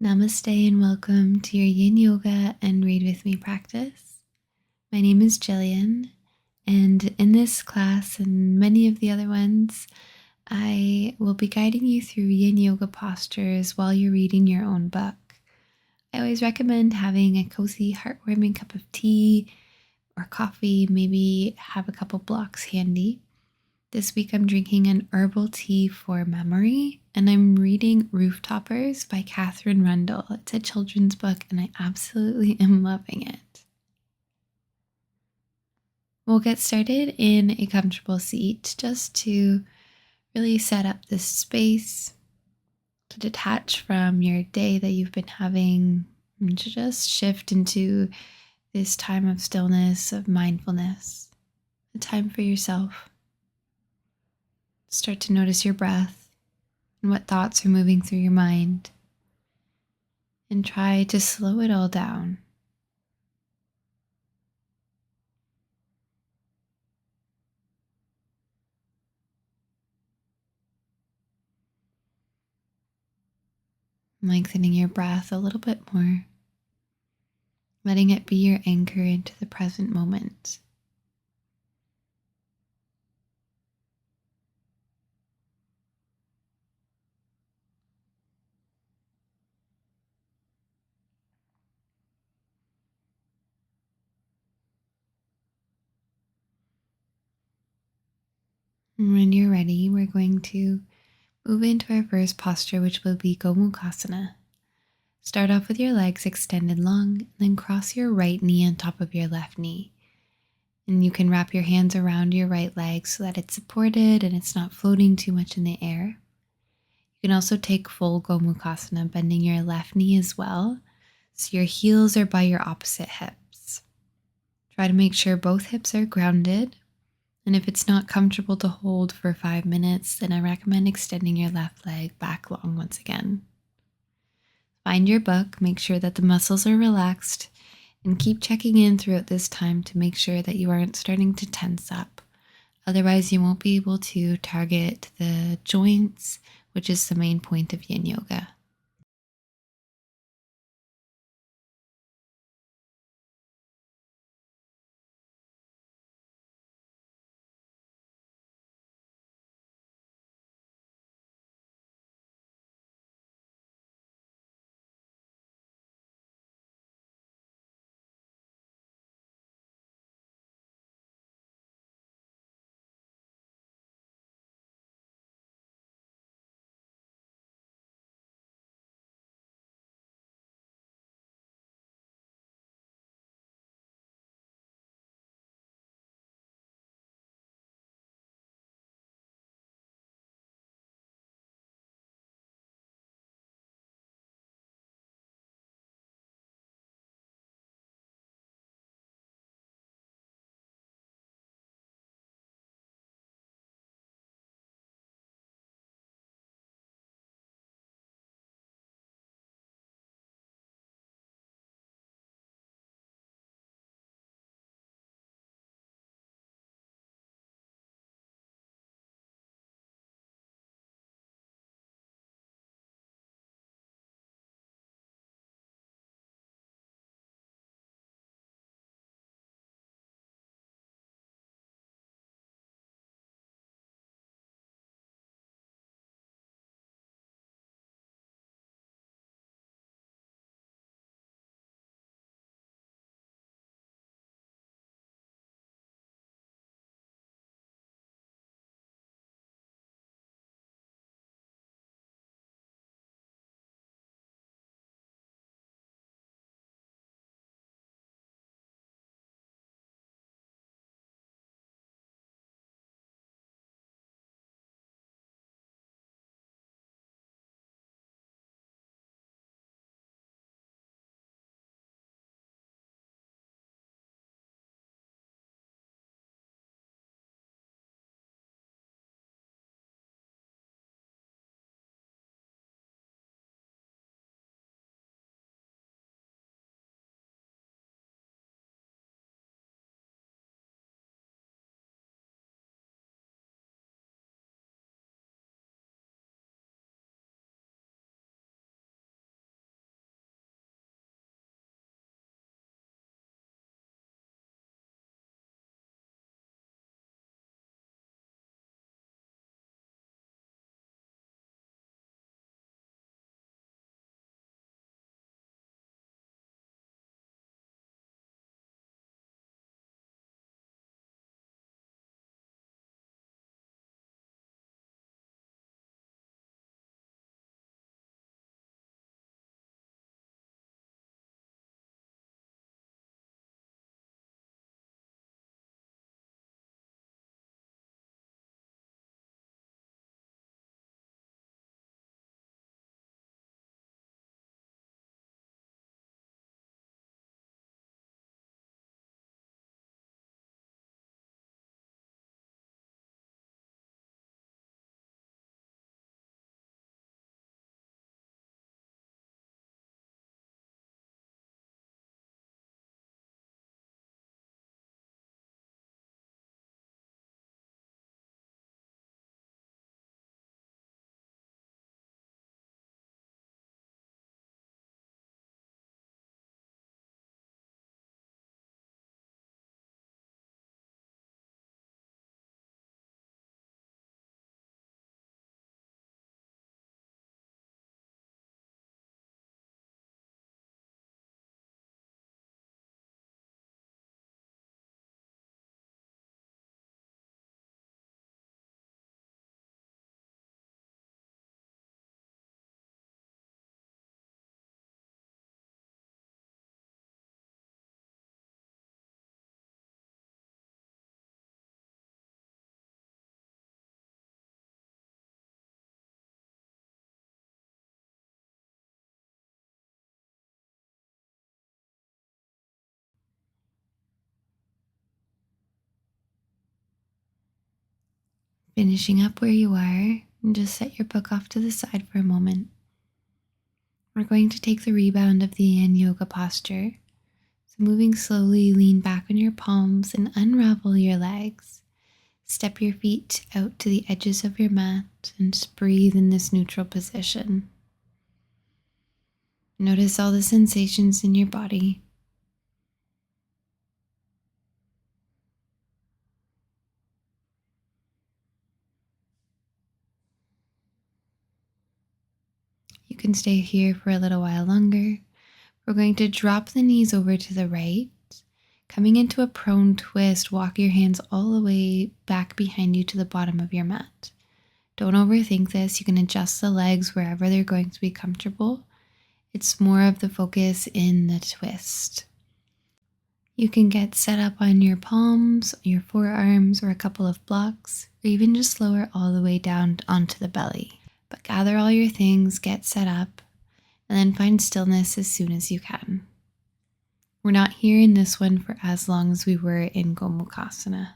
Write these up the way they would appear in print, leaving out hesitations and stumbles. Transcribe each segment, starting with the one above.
Namaste and welcome to your Yin Yoga and Read With Me practice. My name is Jillian, and in this class and many of the other ones, I will be guiding you through Yin Yoga postures while you're reading your own book. I always recommend having a cozy, heartwarming cup of tea or coffee, maybe have a couple blocks handy. This week I'm drinking an herbal tea for memory, and I'm reading Rooftoppers by Katherine Rundell. It's a children's book, and I absolutely am loving it. We'll get started in a comfortable seat just to really set up this space to detach from your day that you've been having and to just shift into this time of stillness, of mindfulness, a time for yourself. Start to notice your breath and what thoughts are moving through your mind, and try to slow it all down. Lengthening your breath a little bit more, letting it be your anchor into the present moment. And when you're ready, we're going to move into our first posture, which will be Gomukasana. Start off with your legs extended long, and then cross your right knee on top of your left knee. And you can wrap your hands around your right leg so that it's supported and it's not floating too much in the air. You can also take full Gomukasana, bending your left knee as well, so your heels are by your opposite hips. Try to make sure both hips are grounded, and if it's not comfortable to hold for 5 minutes, then I recommend extending your left leg back long once again. Find your book, make sure that the muscles are relaxed, and keep checking in throughout this time to make sure that you aren't starting to tense up. Otherwise, you won't be able to target the joints, which is the main point of Yin Yoga. Finishing up where you are, and just set your book off to the side for a moment. We're going to take the rebound of the Yin Yoga posture. So moving slowly, lean back on your palms and unravel your legs. Step your feet out to the edges of your mat and just breathe in this neutral position. Notice all the sensations in your body. You can stay here for a little while longer. We're going to drop the knees over to the right. Coming into a prone twist, walk your hands all the way back behind you to the bottom of your mat. Don't overthink this. You can adjust the legs wherever they're going to be comfortable. It's more of the focus in the twist. You can get set up on your palms, your forearms, or a couple of blocks, or even just lower all the way down onto the belly. But gather all your things, get set up, and then find stillness as soon as you can. We're not here in this one for as long as we were in Gomukasana.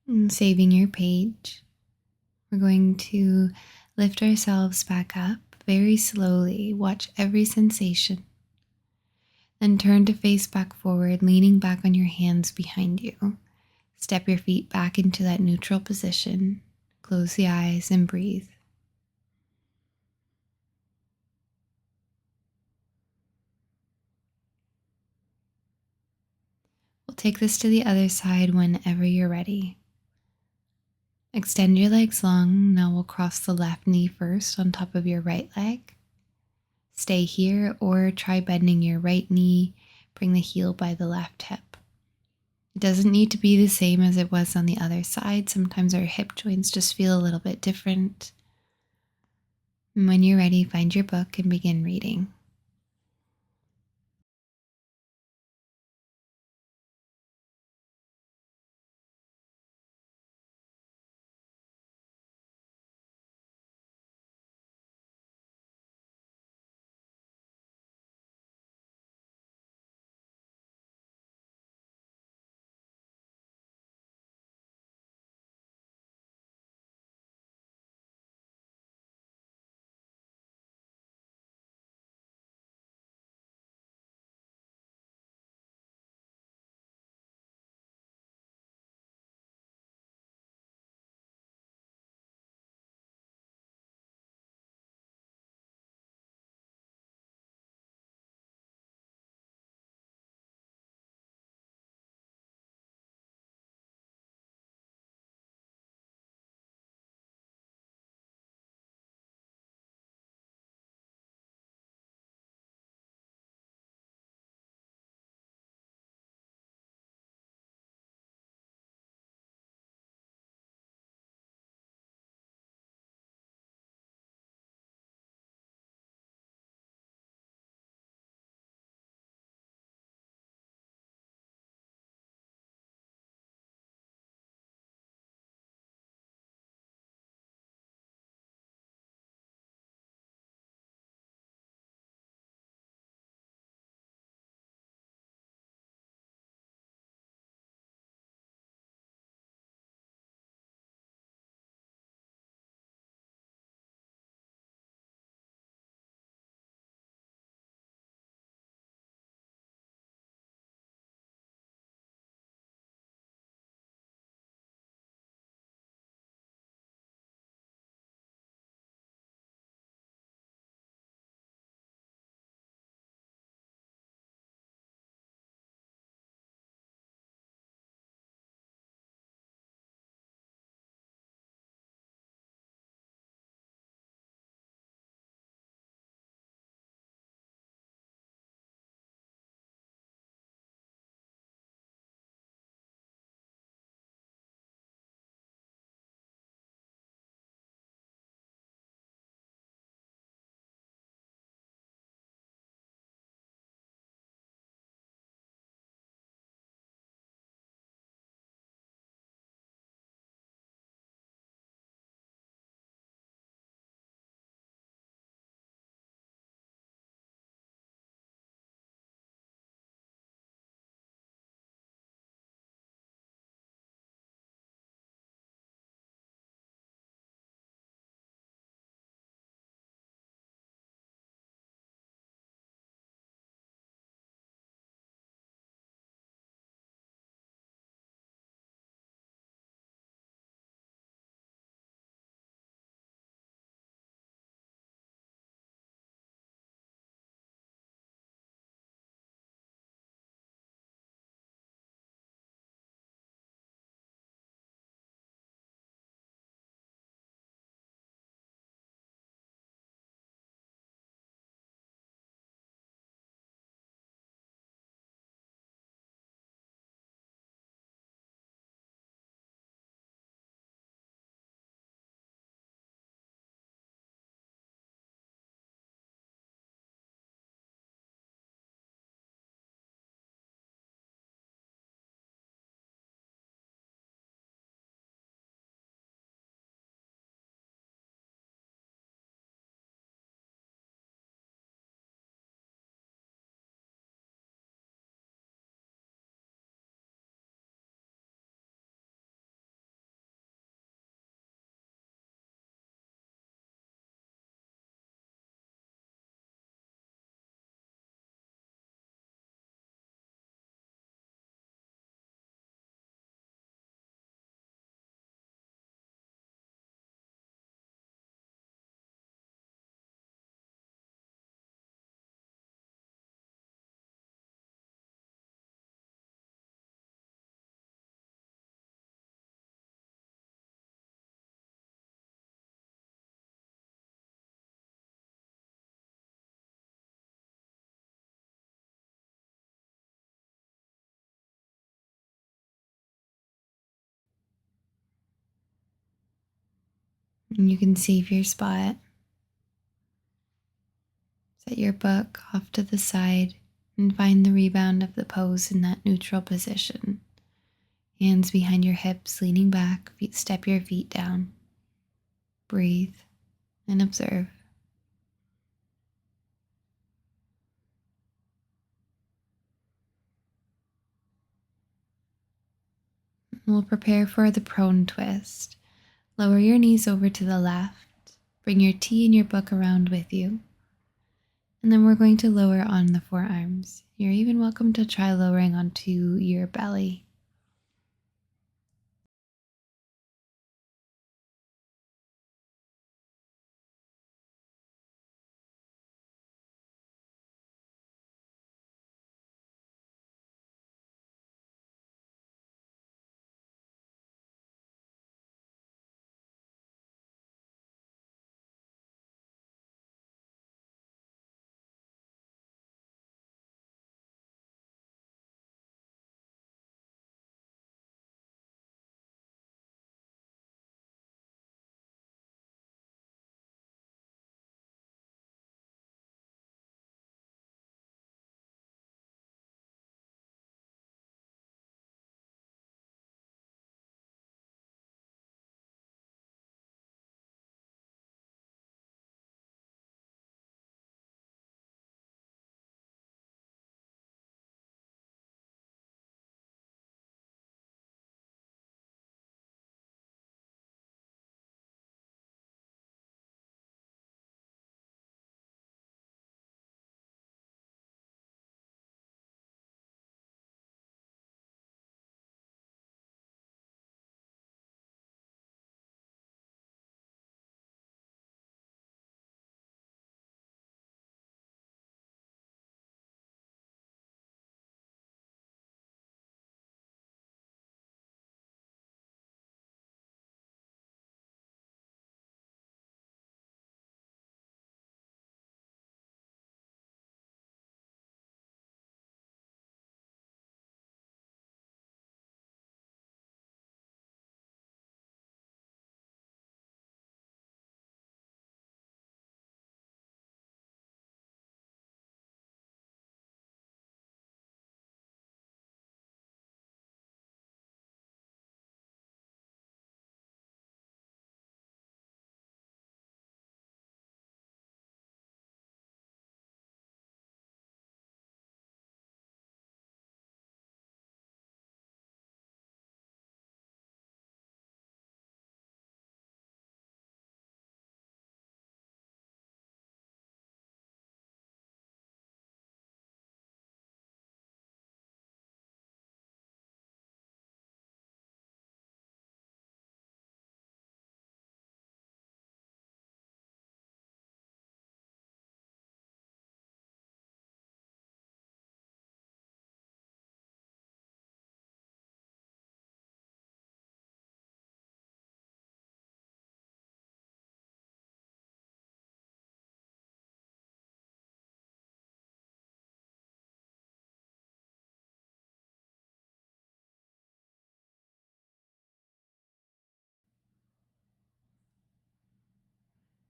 And saving your page, we're going to lift ourselves back up very slowly. Watch every sensation. Then turn to face back forward, leaning back on your hands behind you. Step your feet back into that neutral position. Close the eyes and breathe. We'll take this to the other side whenever you're ready. Extend your legs long. Now we'll cross the left knee first on top of your right leg. Stay here or try bending your right knee. Bring the heel by the left hip. It doesn't need to be the same as it was on the other side. Sometimes our hip joints just feel a little bit different. And when you're ready, find your book and begin reading. And you can save your spot. Set your book off to the side and find the rebound of the pose in that neutral position. Hands behind your hips, leaning back, step your feet down. Breathe and observe. We'll prepare for the prone twist. Lower your knees over to the left. Bring your tea and your book around with you. And then we're going to lower on the forearms. You're even welcome to try lowering onto your belly.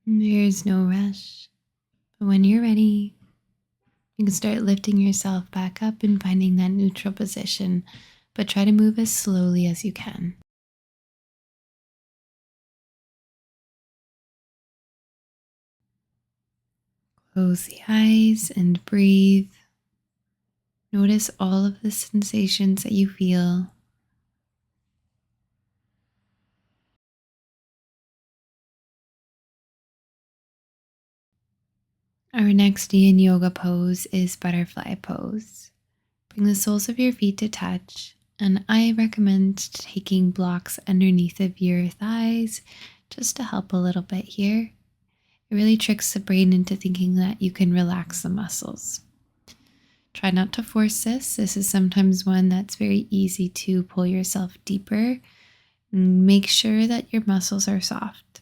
There's no rush, but when you're ready, you can start lifting yourself back up and finding that neutral position, but try to move as slowly as you can. Close the eyes and breathe. Notice all of the sensations that you feel. Our next Yin Yoga pose is butterfly pose. Bring the soles of your feet to touch, and I recommend taking blocks underneath of your thighs just to help a little bit here. It really tricks the brain into thinking that you can relax the muscles. Try not to force this. This is sometimes one that's very easy to pull yourself deeper. Make sure that your muscles are soft.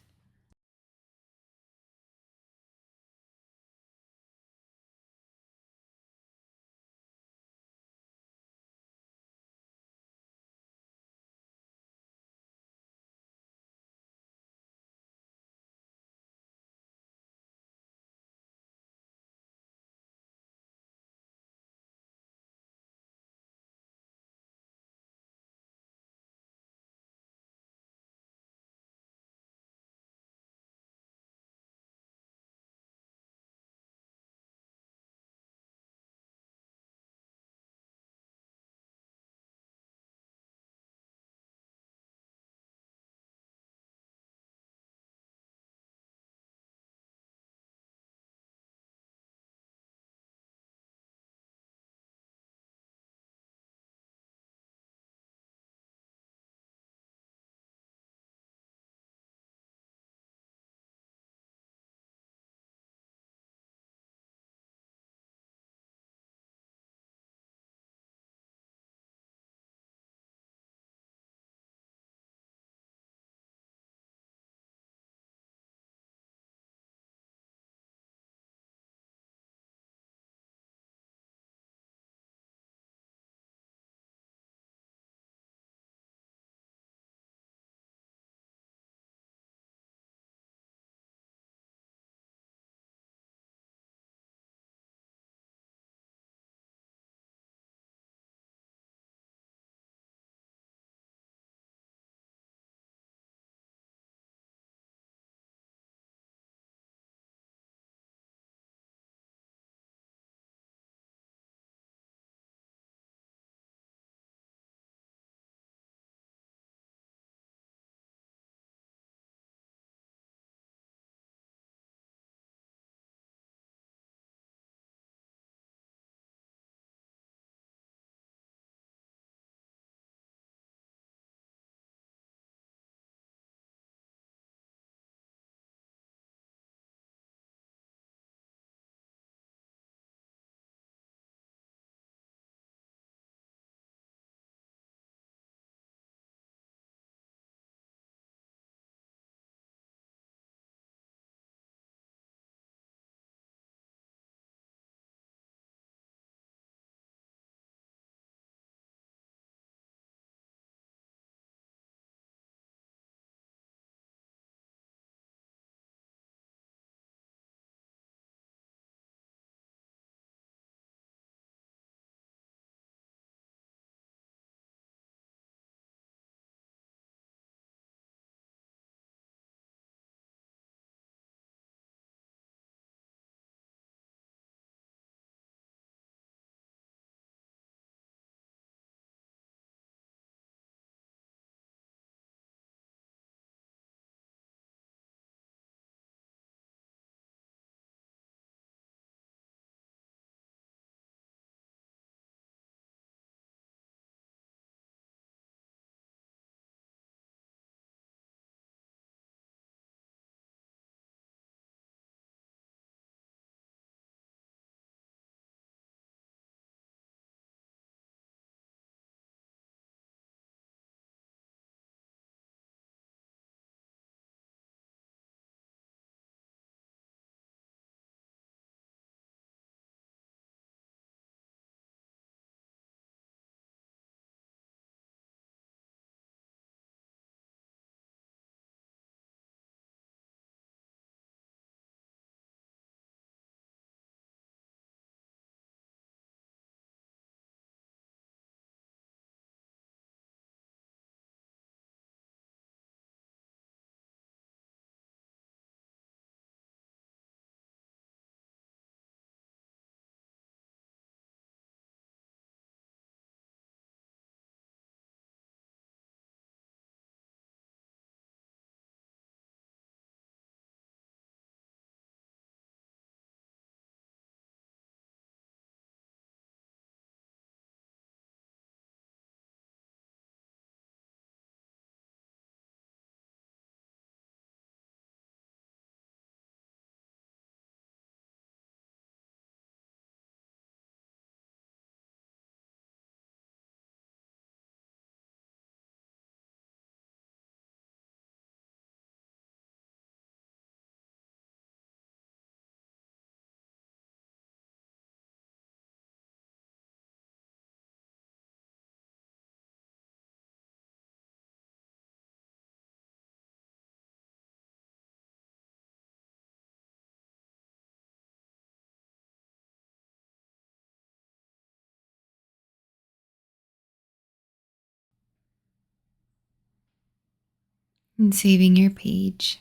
and saving your page.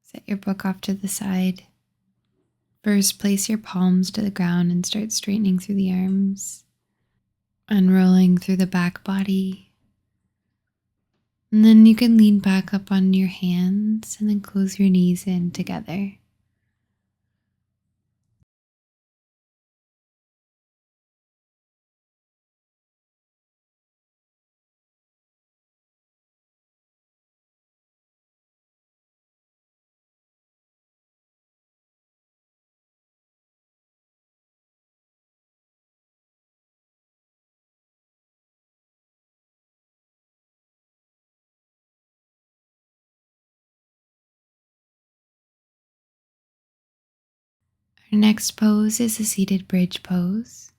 Set your book off to the side. First, place your palms to the ground and start straightening through the arms, unrolling through the back body. And then you can lean back up on your hands and then close your knees in together. Our next pose is a seated bridge pose.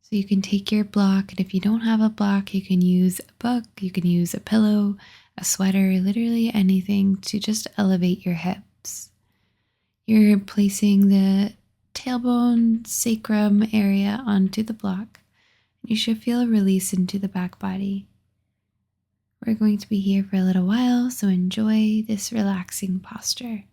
So you can take your block, and if you don't have a block, you can use a book, you can use a pillow, a sweater, literally anything to just elevate your hips. You're placing the tailbone, sacrum area onto the block. You should feel a release into the back body. We're going to be here for a little while, so enjoy this relaxing posture.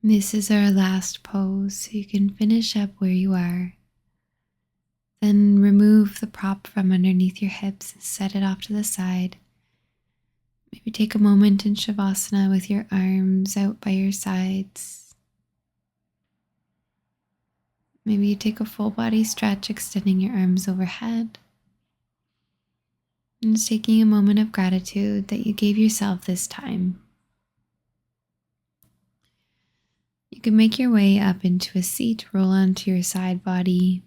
This is our last pose, so you can finish up where you are. Then remove the prop from underneath your hips and set it off to the side. Maybe take a moment in Shavasana with your arms out by your sides. Maybe you take a full body stretch, extending your arms overhead. And just taking a moment of gratitude that you gave yourself this time. You can make your way up into a seat, roll onto your side body,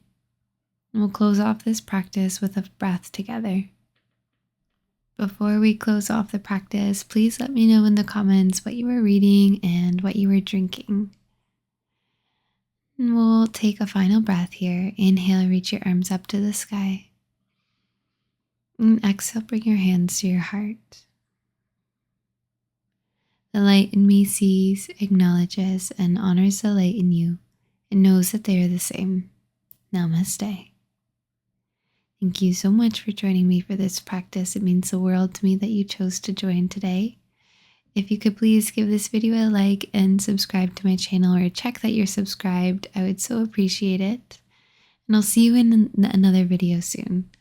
and we'll close off this practice with a breath together. Before we close off the practice, please let me know in the comments what you were reading and what you were drinking. And we'll take a final breath here. Inhale, reach your arms up to the sky. And exhale, bring your hands to your heart. The light in me sees, acknowledges, and honors the light in you, and knows that they are the same. Namaste. Thank you so much for joining me for this practice. It means the world to me that you chose to join today. If you could please give this video a like and subscribe to my channel, or check that you're subscribed, I would so appreciate it. And I'll see you in another video soon.